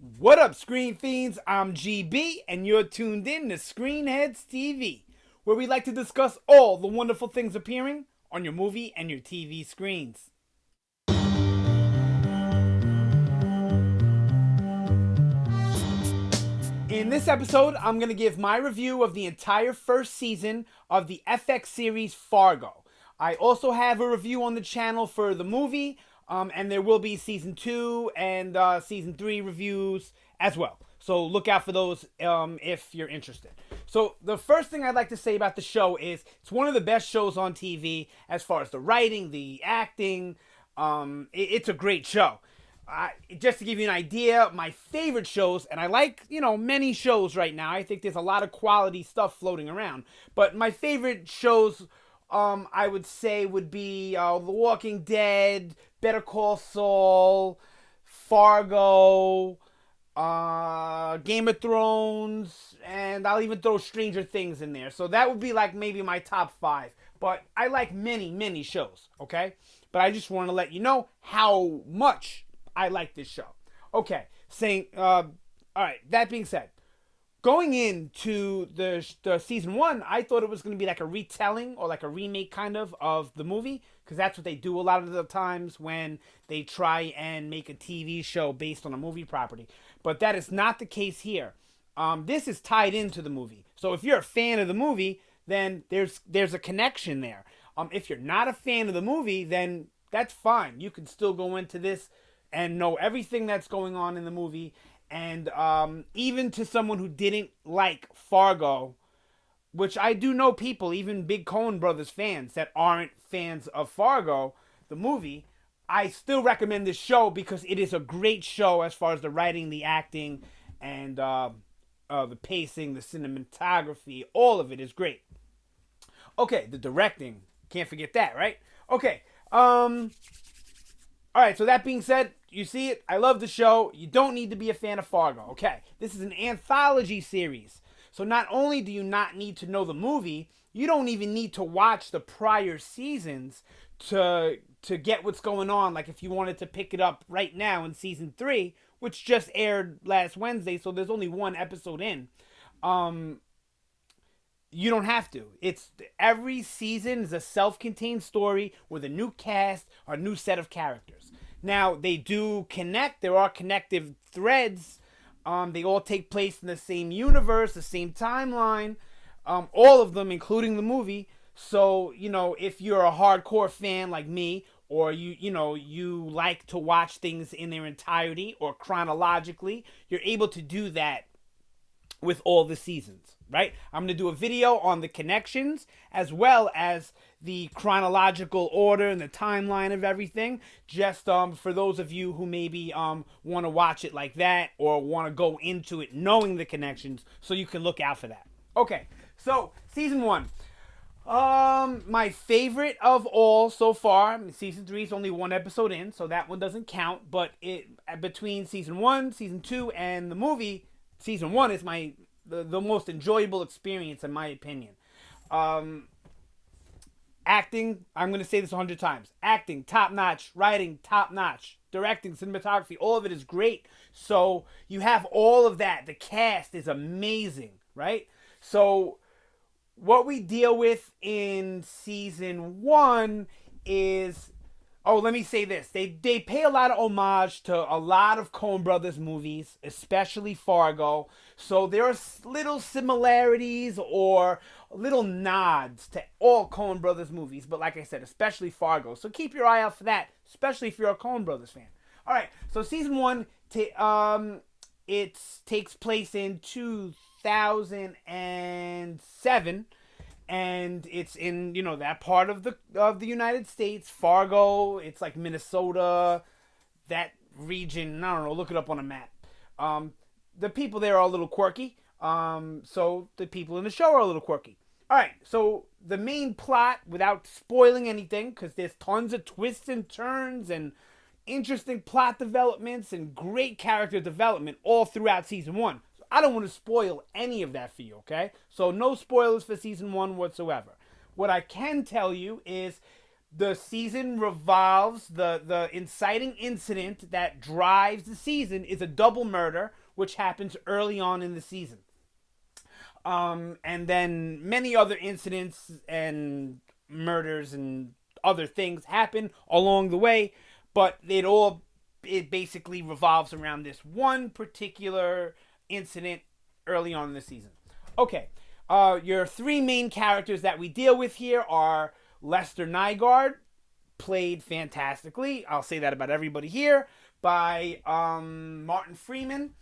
What up, Screen Fiends? I'm GB, and you're tuned in to Headz TV, where we like to discuss all the wonderful things appearing on your movie and your TV screens. In this episode, I'm going to give my review of the entire first season of the FX series Fargo. I also have a review on the channel for the movie, and there will be season 2 and season 3 reviews as well. So look out for those if you're interested. So the first thing I'd like to say about the show is it's one of the best shows on TV as far as the writing, the acting. It's a great show. Just to give you an idea, my favorite shows, and I like, many shows right now. I think there's a lot of quality stuff floating around. But my favorite shows, I would say, would be The Walking Dead, Better Call Saul, Fargo, Game of Thrones, and I'll even throw Stranger Things in there. So that would be like maybe my top 5. But I like many, many shows, okay? But I just want to let you know how much I like this show. Okay, all right, that being said, going into the season 1, I thought it was going to be like a retelling or like a remake kind of the movie, because that's what they do a lot of the times when they try and make a TV show based on a movie property. But that is not the case here. This is tied into the movie. So if you're a fan of the movie, then there's a connection there. If you're not a fan of the movie, then that's fine. You can still go into this and know everything that's going on in the movie. And even to someone who didn't like Fargo, which I do know people, even big Coen Brothers fans that aren't fans of Fargo, the movie, I still recommend this show because it is a great show as far as the writing, the acting, and the pacing, the cinematography. All of it is great. Okay, the directing. Can't forget that, right? Okay. All right, so that being said, you see it. I love the show. You don't need to be a fan of Fargo. Okay, this is an anthology series. So not only do you not need to know the movie, you don't even need to watch the prior seasons to get what's going on. Like if you wanted to pick it up right now in season 3, which just aired last Wednesday, so there's only one episode in. You don't have to. Every season is a self-contained story with a new cast or a new set of characters. Now, they do connect. There are connective threads. They all take place in the same universe, the same timeline. All of them, including the movie. So, if you're a hardcore fan like me, or you like to watch things in their entirety or chronologically, you're able to do that with all the seasons, right? I'm going to do a video on the connections as well as the chronological order and the timeline of everything, just for those of you who maybe want to watch it like that or want to go into it knowing the connections, so you can look out for that. Okay, so season 1. My favorite of all so far. Season 3 is only one episode in, so that one doesn't count, but between season 1, season 2, and the movie, season 1 is the most enjoyable experience in my opinion. Acting, I'm going to say this 100 times. Acting, top notch. Writing, top notch. Directing, cinematography, all of it is great. So you have all of that. The cast is amazing, right? So what we deal with in season 1 is... Oh, let me say this. They pay a lot of homage to a lot of Coen Brothers movies, especially Fargo. So there are little similarities or little nods to all Coen Brothers movies. But like I said, especially Fargo. So keep your eye out for that, especially if you're a Coen Brothers fan. All right, so season 1, it takes place in 2007. And it's in, that part of the United States, Fargo. It's like Minnesota, that region. I don't know. Look it up on a map. The people there are a little quirky. So the people in the show are a little quirky. All right. So the main plot, without spoiling anything, because there's tons of twists and turns and interesting plot developments and great character development all throughout season 1. I don't want to spoil any of that for you, okay? So no spoilers for season 1 whatsoever. What I can tell you is the season revolves, the inciting incident that drives the season is a double murder, which happens early on in the season. And then many other incidents and murders and other things happen along the way, but it basically revolves around this one particular incident early on in the season. Okay, your three main characters that we deal with here are Lester Nygaard, played fantastically. I'll say that about everybody here, by Martin Freeman.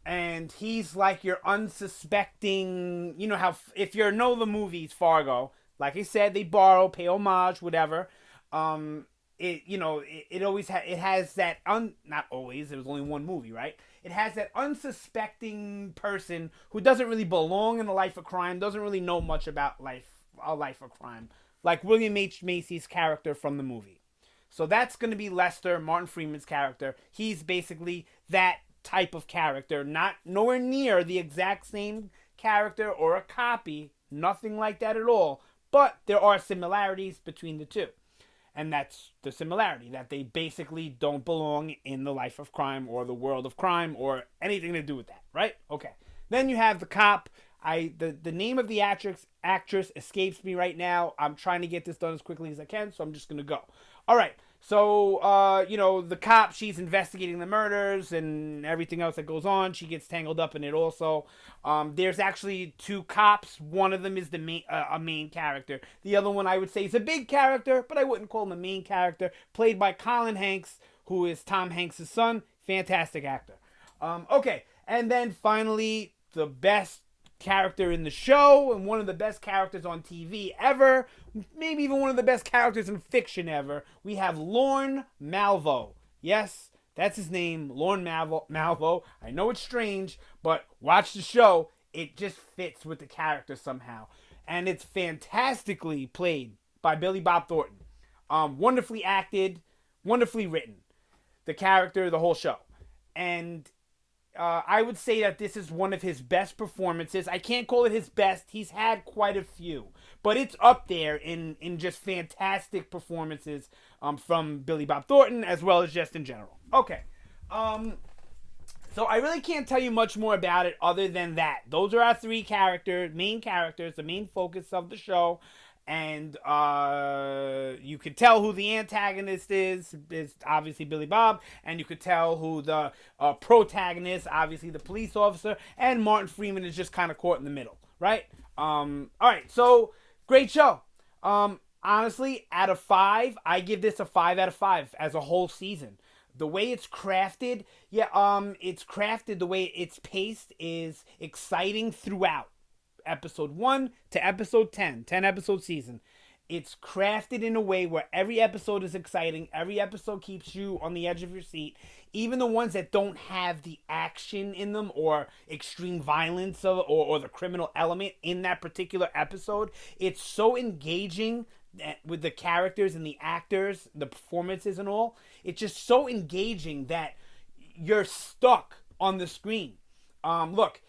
And he's like your unsuspecting, you know how if you know the movies Fargo, like I said, they borrow, pay homage, whatever. It always it has that not always. It was only one movie, right? It has that unsuspecting person who doesn't really belong in a life of crime, doesn't really know much about a life of crime, like William H. Macy's character from the movie. So that's going to be Lester, Martin Freeman's character. He's basically that type of character, not nowhere near the exact same character or a copy, nothing like that at all, but there are similarities between the two. And that's the similarity, that they basically don't belong in the life of crime or the world of crime or anything to do with that, right? Okay. Then you have the cop. The name of the actress escapes me right now. I'm trying to get this done as quickly as I can, so I'm just going to go. All right. So, the cop, she's investigating the murders and everything else that goes on. She gets tangled up in it also. There's actually two cops. One of them is a main character. The other one I would say is a big character, but I wouldn't call him a main character. Played by Colin Hanks, who is Tom Hanks' son. Fantastic actor. Okay, and then finally, the best character in the show and one of the best characters on TV ever, maybe even one of the best characters in fiction ever. We have Lorne Malvo. Yes, that's his name, Lorne Malvo. I know it's strange, but watch the show. It just fits with the character somehow. And it's fantastically played by Billy Bob Thornton. Wonderfully acted, wonderfully written. The character, the whole show. And I would say that this is one of his best performances. I can't call it his best. He's had quite a few. But it's up there in just fantastic performances from Billy Bob Thornton, as well as just in general. Okay. So I really can't tell you much more about it other than that. Those are our three main characters, the main focus of the show. And you could tell who the antagonist is obviously Billy Bob, and you could tell who the protagonist, obviously the police officer, and Martin Freeman is just kind of caught in the middle, right? All right, so great show. Honestly, out of 5, I give this a 5 out of 5 as a whole season. The way it's crafted, it's crafted, the way it's paced is exciting throughout. Episode 1 to episode 10 episode season. It's crafted in a way where every episode is exciting. Every episode keeps you on the edge of your seat. Even the ones that don't have the action in them or extreme violence or the criminal element in that particular episode, it's so engaging with the characters and the actors, the performances and all. It's just so engaging that you're stuck on the screen. Look,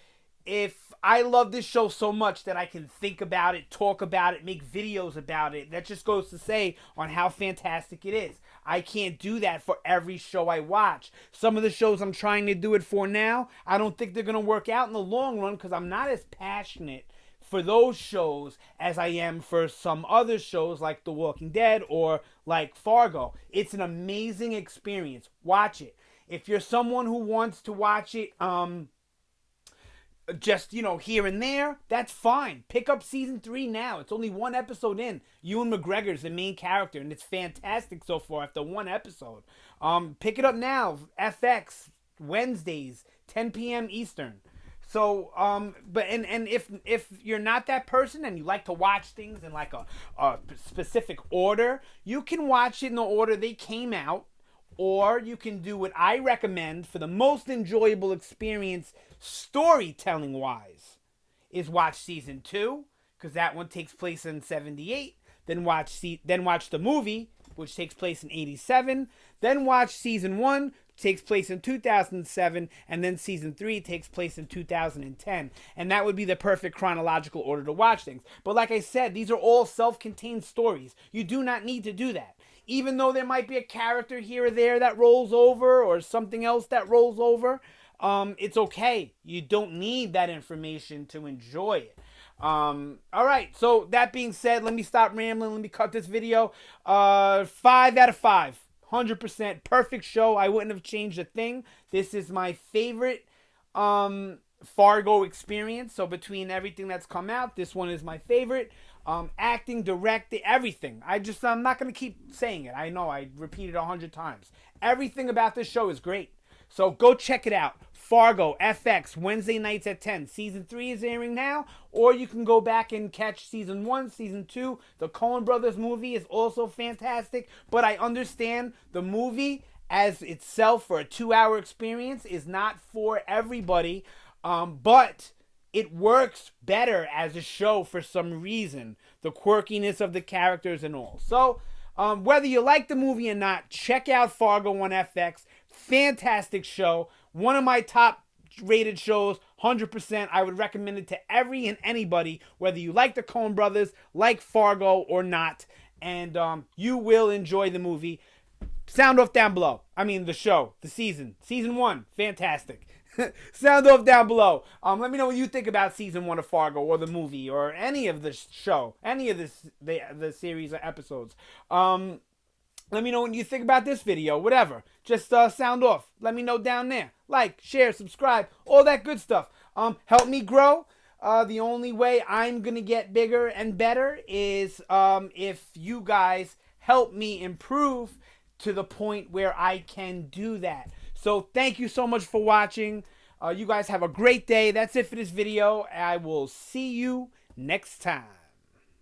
if I love this show so much that I can think about it, talk about it, make videos about it, that just goes to say on how fantastic it is. I can't do that for every show I watch. Some of the shows I'm trying to do it for now, I don't think they're going to work out in the long run because I'm not as passionate for those shows as I am for some other shows like The Walking Dead or like Fargo. It's an amazing experience. Watch it. If you're someone who wants to watch it, just, here and there, that's fine. Pick up season 3 now. It's only one episode in. Ewan McGregor's the main character, and it's fantastic so far after one episode. Pick it up now. FX, Wednesdays, 10 p.m. Eastern. So, but if you're not that person and you like to watch things in like a specific order, you can watch it in the order they came out. Or you can do what I recommend for the most enjoyable experience storytelling wise is watch season 2, because that one takes place in 78. Then watch the movie, which takes place in 87. Then watch season 1 takes place in 2007, and then season 3 takes place in 2010. And that would be the perfect chronological order to watch things. But like I said, these are all self-contained stories. You do not need to do that. Even though there might be a character here or there that rolls over, or something else that rolls over, it's okay. You don't need that information to enjoy it. All right, so that being said, let me stop rambling. Let me cut this video. 5 out of 5. 100% perfect show. I wouldn't have changed a thing. This is my favorite Fargo experience. So between everything that's come out, this one is my favorite. Acting, directing, everything. I'm not going to keep saying it. I know I repeated it 100 times. Everything about this show is great. So go check it out. Fargo, FX, Wednesday nights at 10. Season 3 is airing now. Or you can go back and catch Season 1, Season 2. The Coen Brothers movie is also fantastic. But I understand the movie as itself for a 2-hour experience is not for everybody. But it works better as a show for some reason. The quirkiness of the characters and all. So whether you like the movie or not, check out Fargo on FX. Fantastic show. One of my top rated shows, 100%. I would recommend it to every and anybody, whether you like the Coen Brothers, like Fargo or not. And you will enjoy the movie. Sound off down below. I mean the show, the season. Season 1, fantastic. Sound off down below. Let me know what you think about season 1 of Fargo, or the movie, or any of the show, any of the series or episodes. Let me know what you think about this video, whatever. Just sound off. Let me know down there. Like, share, subscribe, all that good stuff. Help me grow. The only way I'm going to get bigger and better is if you guys help me improve to the point where I can do that. So thank you so much for watching. You guys have a great day. That's it for this video. I will see you next time.